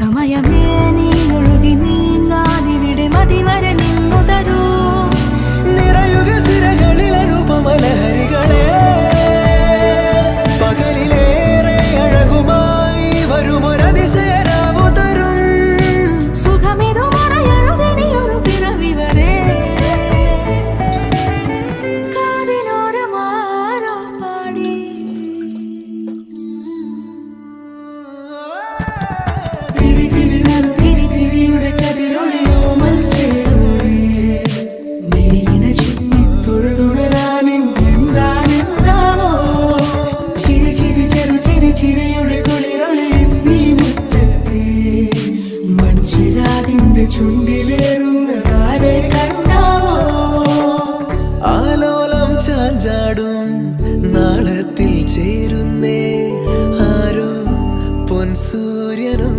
സമയമേ നീ ഒഴുകി നീങ്ങാതിവിടെ മതിവരെ നിന്നു തരൂ. നിറയുക സിരകളിൽ അനുപമലഹരികളെ, പകലിലേറെ അഴകുമായി വരുമൊരതിശയരാവു തരും. സുഖമിതു മറയരുതിനിയൊരു പിറവി വരെ. കാതിനോരമാരോ പാടി തിരി തിരി നറു തിരി തിരിയുടെ കതിരൊളിയോ മൽച്ചേരോടെ മിഴിയിണ ചുറ്റി തൊഴുതുണരാനെന്താണെന്താവോ. ചിരി ചിരി ചെറു ചിരി ചിരിയുടെ കുളിരൊളി നീ മുറ്റത്തെ മൺചിരാതിന്റെ ചുണ്ടിലേറുന്നതാരെ കണ്ടാവോ. ആലോലം ചാഞ്ചാടും നാളത്തിൽ ചേരുന്നേ ആരോ പൊൻസൂര്യനും.